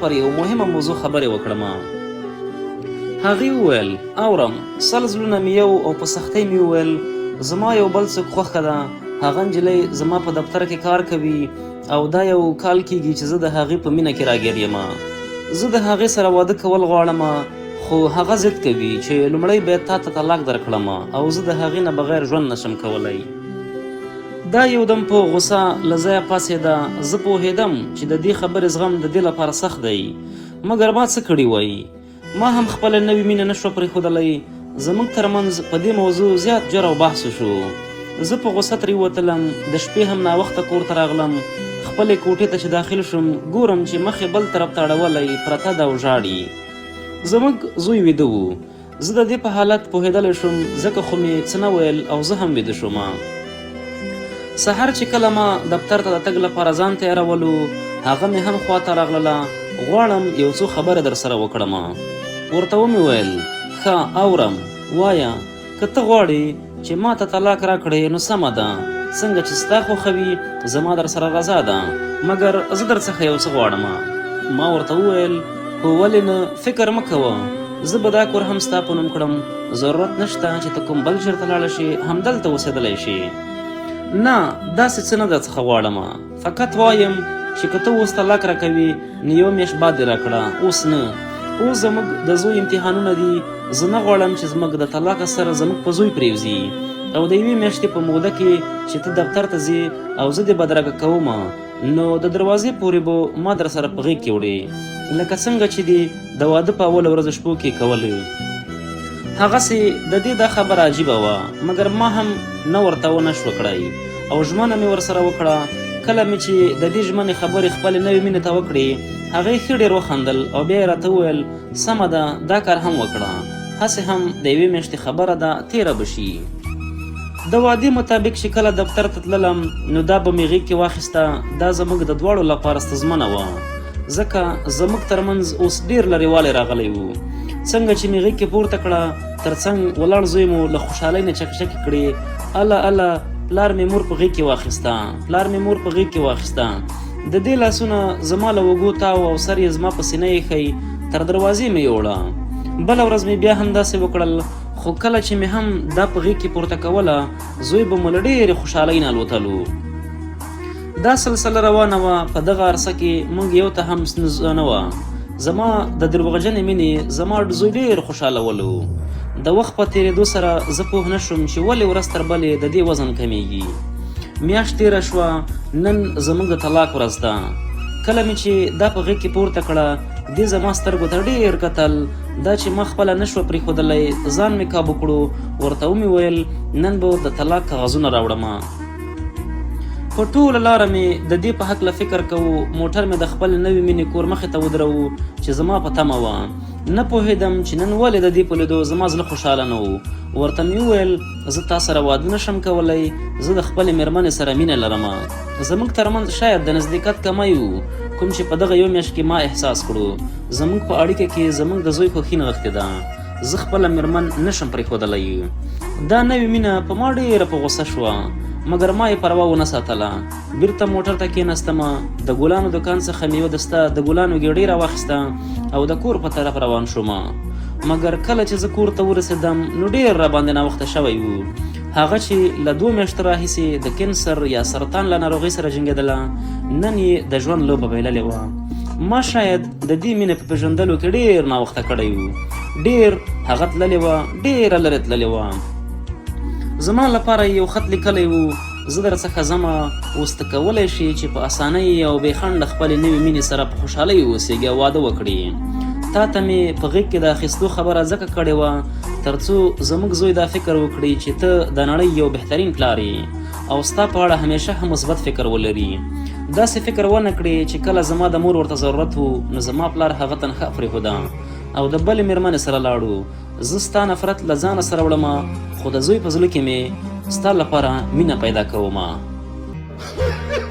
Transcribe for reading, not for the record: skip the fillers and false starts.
پر یو مهمه موضوع خبرې وکړم. هغې وویل اورم، سل زړونه مې یو او په سختۍ مې وویل زما یو بل څوک خوښه ده، هغه نجلۍ زما په دفتر کې کار کوي او دا یو کال کیږي چې زه د هغې په مینه کې راګیر یم. زه د هغې سره واده کول غواړم، خو هغه ضد کوي چې لومړی باید تا ته طلاق درکړم او زه د هغې نه بغیر ژوند نشم کولی. دا یو دم په غوسه له ځایه پاڅېده. زه پوهېدم چې د دې خبرې زغم د دې لپاره سخت دی، مګر ما څه کړي وای؟ ما هم خپله نوې مینه نه شوه پرېښودلی. زموږ ترمنځ په دې موضوع زیات جر او بحث وشو. زه په غوسه ترې ووتلم، د شپې هم ناوخته کور ته راغلم. خپلې کوټې ته چې داخل شوم ګورم چې مخ یې بل طرف ته اړولی پرته ده او ژاړي. زموږ زوی ویده و. زه د دې په حالت پوهېدلی شوم، ځکه خو مې څه نه ویل او زه هم ویده شوم. سهار چې کله ما دفتر ته د تګ لپاره ځان تیارولو، هغه مې هم خواته راغلله. غواړم یو څو خبره در سره وکړم. ورته ومې ویل ښه اورم، وایه که ته غواړې چې ما ته طلاق راکړې نو سمه ده، څنګه چې ستا خوښوي زما در سره رضا ده، مګر زه در څخه یو څه غواړم. ما ورته وویل هو ولې نه، فکر مه کوه، زه به دا کور هم ستا په نوم کړم، ضرورت نشته چې ته کوم بل چېرته لاړه شي، همدلته اوسېدلی شي. نه داسې څه نه در څخه غواړم، فقط وایم چې که ته اوس طلاق راکوي نو یوه میاشت بعد دې راکړه، اوس نه. اوس زموږ د زوی امتحانونه دي، زه نه غواړم چې زموږ د طلاق سره زموږ په زوی پرېوځي، او د یوې میاشتې په موده کې چې ته دفتر ته ځې او زه دې بدرګه کوم نو د دروازې پورې به ما در سره په غېږ کې وړې، لکه څنګه چې دې د واده په اوله ورځ شپو کې کولې. هغسې د دې دا خبره عجیبه وه، مګر ما هم نه ورته ونه شوه کړی او ژمنه مې ورسره وکړه. کله مې چې د دې ژمنې خبرې خپلې نوې مینې ته وکړې، هغې ښه ډېر وخندل او بیا یې راته وویل سمه ده دا کار هم وکړه، هسې هم د یوې میاشتې خبره ده تېره به شي. د وعدې مطابق چې کله دفتر ته تللم نو دا به مې غېږ کې واخیسته. دا زموږ د دواړو لپاره ستونزمنه وه، ځکه زموږ ترمنځ اوس ډېر لرېوالی راغلی و. څنګه چې مې غېږ کې پورته کړه، تر څنګ ولاړ زوی مو له خوشحالۍ نه چکچکې کړې. اله اله پلار مې مور په غېږ کې واخیسته، پلار مې مور په غېږ کې واخیسته. د دې لاسونه زما له وږو تاو او سر یې زما په سینه ایښی، تر دروازې مې یوړه. بله ورځ مې بیا هم داسې وکړل، خو کله چې مې هم دا په غېږ کې پورته کوله زوی به مو له ډېرې خوشحالۍ نه الوتلو. دا سلسله روانه وه. په دغه عرصه کې موږ یو ته هم ستونزه نه وه. زما د دروغجنې مینې زما زوی ډېر خوشحالولو. د وخت په تېرېدو سره زه پوه نه شوم چې ولې ورځ تر بلې د دې وزن کمیږي. میاشت تېره شوه، نن زموږ د طلاق ورځ ده. کله مې چې دا په غېږ کې پورته کړه، دې زما سترګو ته ډېر کتل. دا چې ما خپله نه شوه پرېښودلی، ځان مې کابو کړو. ورته ومې ویل نن به د طلاق کاغذونه راوړم. په ټوله لاره مې د دې په هکله فکر کوو. موټر مې د خپل نوې مینې کور مخې ته ودروو چې زما په تمه وه. نه پوهېدم چې نن ولې د دې په لیدو زما زړه خوشحاله نه و. ورته مې وویل زه تا سره واده نشم کولی، زه د خپلې مېرمنې سره مینه لرم. زموږ ترمنځ شاید د نزدېکت کمی و، کوم چې په دغه یو میاشت کې ما احساس کړو. زموږ په اړیکه کې زموږ د زوی خوښي نغښتې ده. زه خپله مېرمن نشم پرېښودلی. دا نوې مینه په ما ډېره په غوسه شوه، مګر ما یې پروا ونه ساتله. بیرته موټر ته کېناستم، د ګلانو دکان څخه مې یوه دسته د ګلانو ګېډۍ راواخیسته او د کور په طرف روان شوم. مګر کله چې زه کور ته ورسېدم نو ډېر راباندې ناوخته شوی و. هغه چې له 2 میاشتو راهیسې د کینسر یا سرطان له ناروغۍ سره جنګېدله، نن یې د ژوند لوبه بایللې وه. ما شاید د دې مینې په پېژندلو کې ډېر ناوخته کړی و. ډېر هغه تللې وه، ډېره لرې تللې وه. زما لپاره یو خط لیکلی و، زه در څخه ځمه، اوس ته کولی شي چې په اسانۍ او بې خنډه خپلې نوې مینې سره په خوشحالۍ واوسېږي او واده وکړي. تا ته مې په غېږ کې د اخیستو خبره ځکه کړې وه تر څو زموږ زوی دا فکر وکړي چې ته د نړۍ یو بهترین پلار یې او ستا په اړه همیشه هم مثبت فکر ولري. داسې فکر ونه کړې چې کله زما د مور ورته ضرورت و نو زما پلار هغه تنخوا پرېښوده او د بلې مېرمنې سره لاړو. زه ستا نفرت له ځانه سره وړم، خو د زوی په زړه کې مې ستا لپاره مینه پیدا کوم.